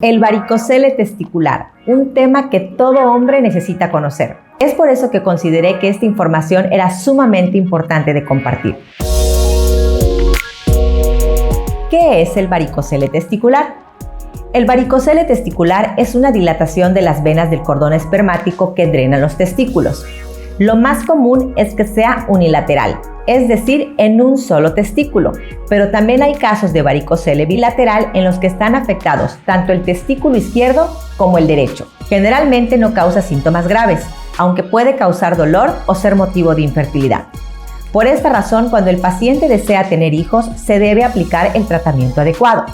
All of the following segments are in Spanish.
El varicocele testicular, un tema que todo hombre necesita conocer. Es por eso que consideré que esta información era sumamente importante de compartir. ¿Qué es el varicocele testicular? El varicocele testicular es una dilatación de las venas del cordón espermático que drena los testículos. Lo más común es que sea unilateral, es decir, en un solo testículo, pero también hay casos de varicocele bilateral en los que están afectados tanto el testículo izquierdo como el derecho. Generalmente no causa síntomas graves, aunque puede causar dolor o ser motivo de infertilidad. Por esta razón, cuando el paciente desea tener hijos, se debe aplicar el tratamiento adecuado.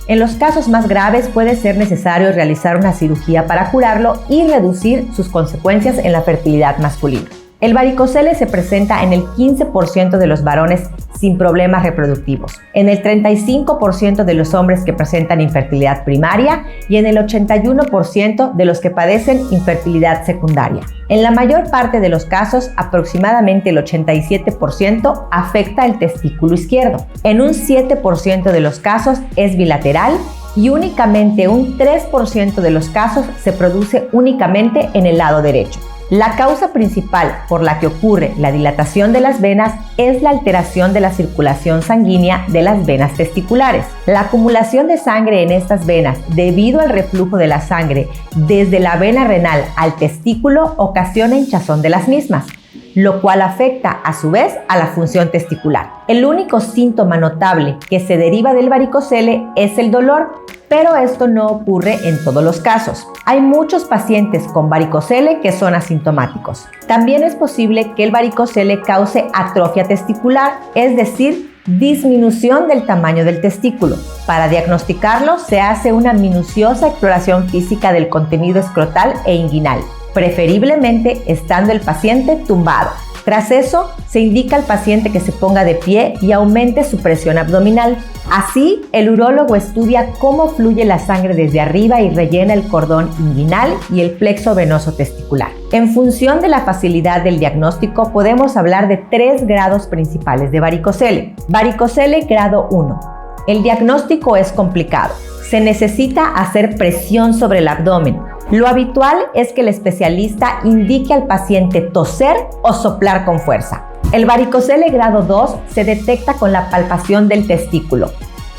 En los casos más graves puede ser necesario realizar una cirugía para curarlo y reducir sus consecuencias en la fertilidad masculina. El varicocele se presenta en el 15% de los varones sin problemas reproductivos, en el 35% de los hombres que presentan infertilidad primaria y en el 81% de los que padecen infertilidad secundaria. En la mayor parte de los casos, aproximadamente el 87% afecta el testículo izquierdo. En un 7% de los casos es bilateral y únicamente un 3% de los casos se produce únicamente en el lado derecho. La causa principal por la que ocurre la dilatación de las venas es la alteración de la circulación sanguínea de las venas testiculares. La acumulación de sangre en estas venas debido al reflujo de la sangre desde la vena renal al testículo ocasiona hinchazón de las mismas, lo cual afecta a su vez a la función testicular. El único síntoma notable que se deriva del varicocele es el dolor, pero esto no ocurre en todos los casos. Hay muchos pacientes con varicocele que son asintomáticos. También es posible que el varicocele cause atrofia testicular, es decir, disminución del tamaño del testículo. Para diagnosticarlo se hace una minuciosa exploración física del contenido escrotal e inguinal, preferiblemente estando el paciente tumbado. Tras eso, se indica al paciente que se ponga de pie y aumente su presión abdominal. Así, el urólogo estudia cómo fluye la sangre desde arriba y rellena el cordón inguinal y el plexo venoso testicular. En función de la facilidad del diagnóstico, podemos hablar de 3 grados principales de varicocele. Varicocele grado 1. El diagnóstico es complicado. Se necesita hacer presión sobre el abdomen. Lo habitual es que el especialista indique al paciente toser o soplar con fuerza. El varicocele grado 2 se detecta con la palpación del testículo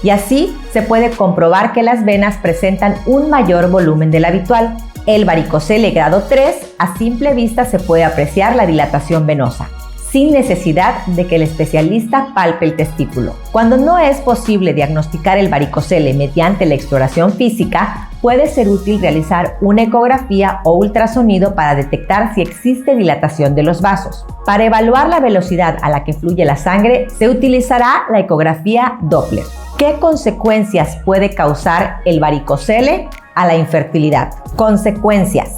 y así se puede comprobar que las venas presentan un mayor volumen del habitual. El varicocele grado 3, a simple vista se puede apreciar la dilatación venosa, sin necesidad de que el especialista palpe el testículo. Cuando no es posible diagnosticar el varicocele mediante la exploración física, puede ser útil realizar una ecografía o ultrasonido para detectar si existe dilatación de los vasos. Para evaluar la velocidad a la que fluye la sangre, se utilizará la ecografía Doppler. ¿Qué consecuencias puede causar el varicocele a la infertilidad? Consecuencias.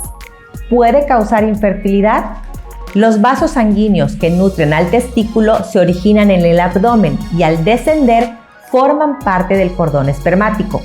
¿Puede causar infertilidad? Los vasos sanguíneos que nutren al testículo se originan en el abdomen y al descender forman parte del cordón espermático.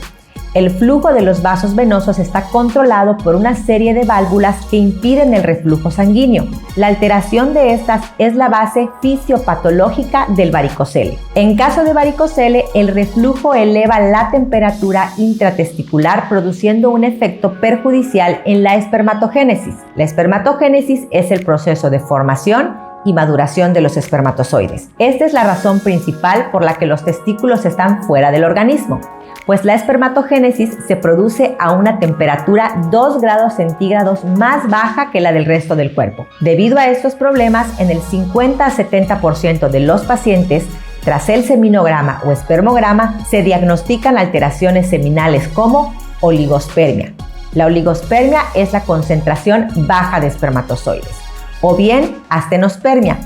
El flujo de los vasos venosos está controlado por una serie de válvulas que impiden el reflujo sanguíneo. La alteración de estas es la base fisiopatológica del varicocele. En caso de varicocele, el reflujo eleva la temperatura intratesticular, produciendo un efecto perjudicial en la espermatogénesis. La espermatogénesis es el proceso de formación y maduración de los espermatozoides. Esta es la razón principal por la que los testículos están fuera del organismo, pues la espermatogénesis se produce a una temperatura 2 grados centígrados más baja que la del resto del cuerpo. Debido a estos problemas, en el 50 a 70% de los pacientes, tras el seminograma o espermograma, se diagnostican alteraciones seminales como oligospermia. La oligospermia es la concentración baja de espermatozoides. O bien astenospermia.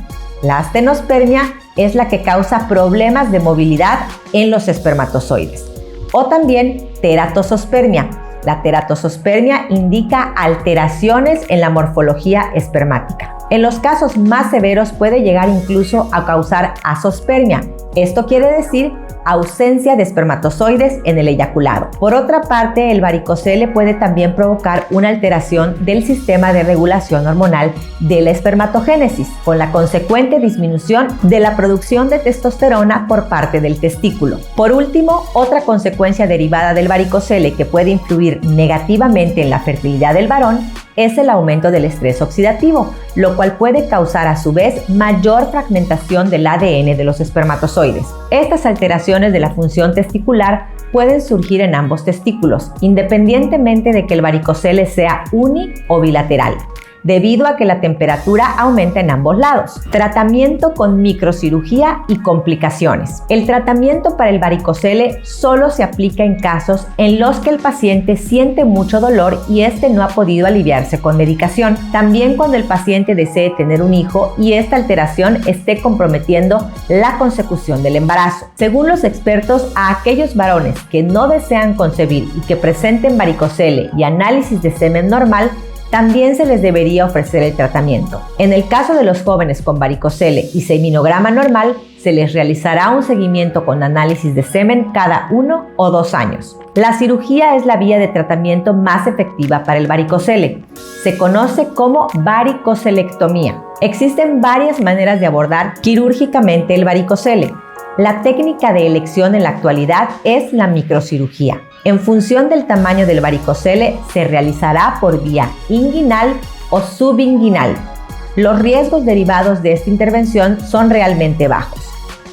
La astenospermia es la que causa problemas de movilidad en los espermatozoides. O también teratosospermia. La teratosospermia indica alteraciones en la morfología espermática. En los casos más severos puede llegar incluso a causar azospermia. Esto quiere decir ausencia de espermatozoides en el eyaculado. Por otra parte, el varicocele puede también provocar una alteración del sistema de regulación hormonal de la espermatogénesis, con la consecuente disminución de la producción de testosterona por parte del testículo. Por último, otra consecuencia derivada del varicocele que puede influir negativamente en la fertilidad del varón es el aumento del estrés oxidativo, lo cual puede causar a su vez mayor fragmentación del ADN de los espermatozoides. Estas alteraciones de la función testicular pueden surgir en ambos testículos, independientemente de que el varicocele sea uni o bilateral, debido a que la temperatura aumenta en ambos lados. Tratamiento con microcirugía y complicaciones. El tratamiento para el varicocele solo se aplica en casos en los que el paciente siente mucho dolor y este no ha podido aliviarse con medicación. También cuando el paciente desee tener un hijo y esta alteración esté comprometiendo la consecución del embarazo. Según los expertos, a aquellos varones que no desean concebir y que presenten varicocele y análisis de semen normal, también se les debería ofrecer el tratamiento. En el caso de los jóvenes con varicocele y seminograma normal, se les realizará un seguimiento con análisis de semen cada 1 o 2 años. La cirugía es la vía de tratamiento más efectiva para el varicocele. Se conoce como varicocelectomía. Existen varias maneras de abordar quirúrgicamente el varicocele. La técnica de elección en la actualidad es la microcirugía. En función del tamaño del varicocele, se realizará por vía inguinal o subinguinal. Los riesgos derivados de esta intervención son realmente bajos.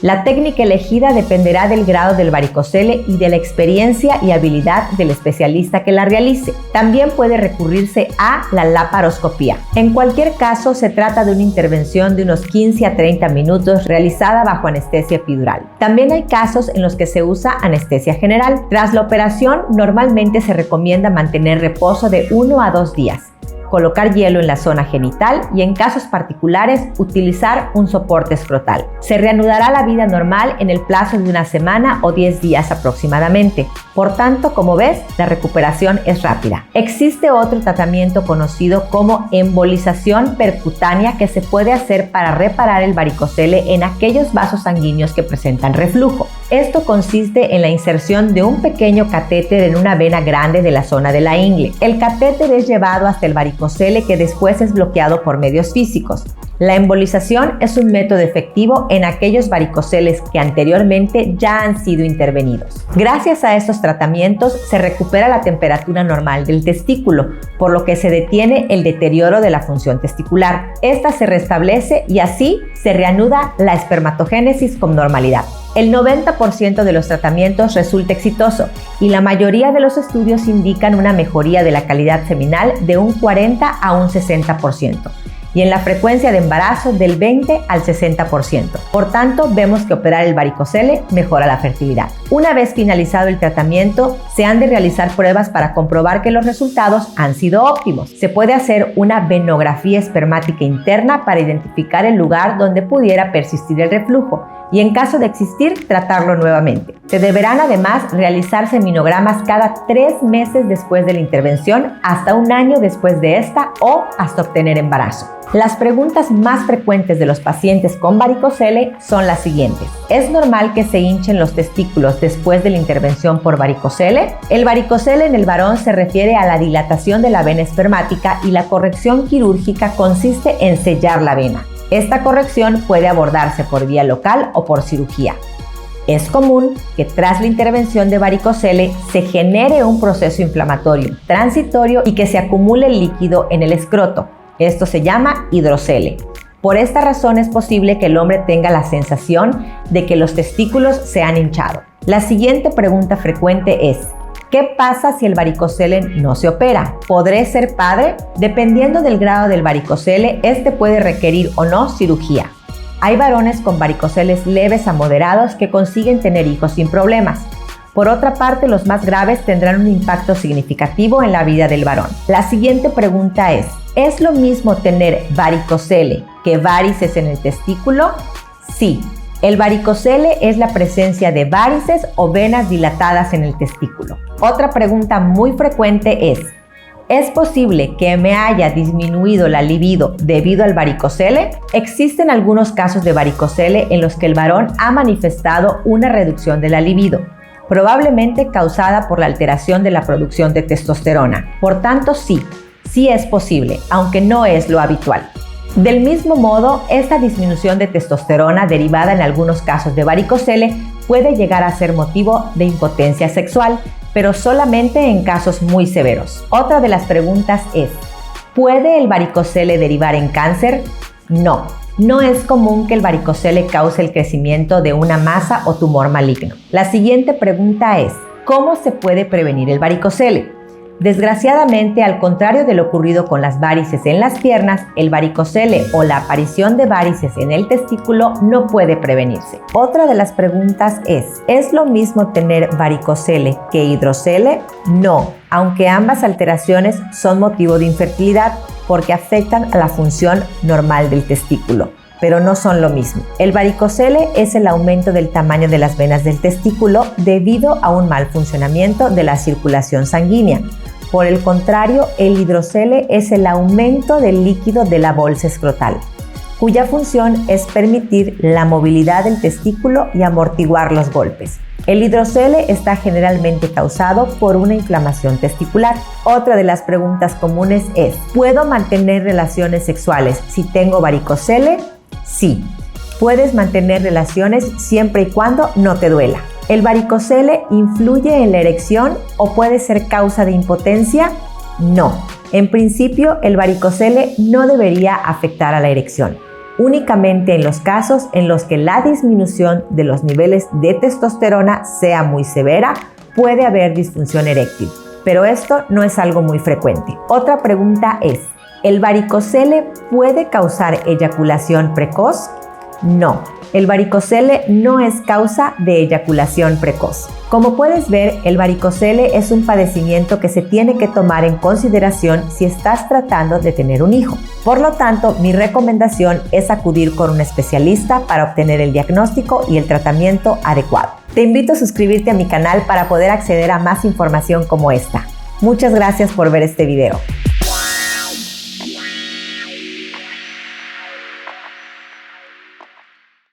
La técnica elegida dependerá del grado del varicocele y de la experiencia y habilidad del especialista que la realice. También puede recurrirse a la laparoscopía. En cualquier caso, se trata de una intervención de unos 15 a 30 minutos realizada bajo anestesia epidural. También hay casos en los que se usa anestesia general. Tras la operación, normalmente se recomienda mantener reposo de 1 a 2 días. Colocar hielo en la zona genital y en casos particulares utilizar un soporte escrotal. Se reanudará la vida normal en el plazo de una semana o 10 días aproximadamente. Por tanto, como ves, la recuperación es rápida. Existe otro tratamiento conocido como embolización percutánea que se puede hacer para reparar el varicocele en aquellos vasos sanguíneos que presentan reflujo. Esto consiste en la inserción de un pequeño catéter en una vena grande de la zona de la ingle. El catéter es llevado hasta el varicocele que después es bloqueado por medios físicos. La embolización es un método efectivo en aquellos varicoceles que anteriormente ya han sido intervenidos. Gracias a estos tratamientos se recupera la temperatura normal del testículo, por lo que se detiene el deterioro de la función testicular. Esta se restablece y así se reanuda la espermatogénesis con normalidad. El 90% de los tratamientos resulta exitoso y la mayoría de los estudios indican una mejoría de la calidad seminal de un 40 a un 60% y en la frecuencia de embarazo del 20 al 60%. Por tanto, vemos que operar el varicocele mejora la fertilidad. Una vez finalizado el tratamiento, se han de realizar pruebas para comprobar que los resultados han sido óptimos. Se puede hacer una venografía espermática interna para identificar el lugar donde pudiera persistir el reflujo y en caso de existir, tratarlo nuevamente. Se deberán además realizar seminogramas cada 3 meses después de la intervención, hasta 1 año después de esta o hasta obtener embarazo. Las preguntas más frecuentes de los pacientes con varicocele son las siguientes. ¿Es normal que se hinchen los testículos después de la intervención por varicocele? El varicocele en el varón se refiere a la dilatación de la vena espermática y la corrección quirúrgica consiste en sellar la vena. Esta corrección puede abordarse por vía local o por cirugía. Es común que tras la intervención de varicocele se genere un proceso inflamatorio transitorio y que se acumule el líquido en el escroto. Esto se llama hidrocele. Por esta razón es posible que el hombre tenga la sensación de que los testículos se han hinchado. La siguiente pregunta frecuente es: ¿qué pasa si el varicocele no se opera? ¿Podré ser padre? Dependiendo del grado del varicocele, este puede requerir o no cirugía. Hay varones con varicoceles leves a moderados que consiguen tener hijos sin problemas. Por otra parte, los más graves tendrán un impacto significativo en la vida del varón. La siguiente pregunta ¿es lo mismo tener varicocele que varices en el testículo? Sí. El varicocele es la presencia de varices o venas dilatadas en el testículo. Otra pregunta muy frecuente es: ¿Es posible que me haya disminuido la libido debido al varicocele? Existen algunos casos de varicocele en los que el varón ha manifestado una reducción de la libido, probablemente causada por la alteración de la producción de testosterona. Por tanto, sí es posible, aunque no es lo habitual. Del mismo modo, esta disminución de testosterona derivada en algunos casos de varicocele puede llegar a ser motivo de impotencia sexual, pero solamente en casos muy severos. Otra de las preguntas es, ¿puede el varicocele derivar en cáncer? No es común que el varicocele cause el crecimiento de una masa o tumor maligno. La siguiente pregunta es, ¿cómo se puede prevenir el varicocele? Desgraciadamente, al contrario de lo ocurrido con las varices en las piernas, el varicocele o la aparición de varices en el testículo no puede prevenirse. Otra de las preguntas ¿es lo mismo tener varicocele que hidrocele? No, aunque ambas alteraciones son motivo de infertilidad porque afectan a la función normal del testículo, pero no son lo mismo. El varicocele es el aumento del tamaño de las venas del testículo debido a un mal funcionamiento de la circulación sanguínea. Por el contrario, el hidrocele es el aumento del líquido de la bolsa escrotal, cuya función es permitir la movilidad del testículo y amortiguar los golpes. El hidrocele está generalmente causado por una inflamación testicular. Otra de las preguntas comunes es, ¿puedo mantener relaciones sexuales si tengo varicocele? Sí, puedes mantener relaciones siempre y cuando no te duela. ¿El varicocele influye en la erección o puede ser causa de impotencia? No. En principio, el varicocele no debería afectar a la erección. Únicamente en los casos en los que la disminución de los niveles de testosterona sea muy severa, puede haber disfunción eréctil, pero esto no es algo muy frecuente. Otra pregunta es, ¿el varicocele puede causar eyaculación precoz? No, el varicocele no es causa de eyaculación precoz. Como puedes ver, el varicocele es un padecimiento que se tiene que tomar en consideración si estás tratando de tener un hijo. Por lo tanto, mi recomendación es acudir con un especialista para obtener el diagnóstico y el tratamiento adecuado. Te invito a suscribirte a mi canal para poder acceder a más información como esta. Muchas gracias por ver este video.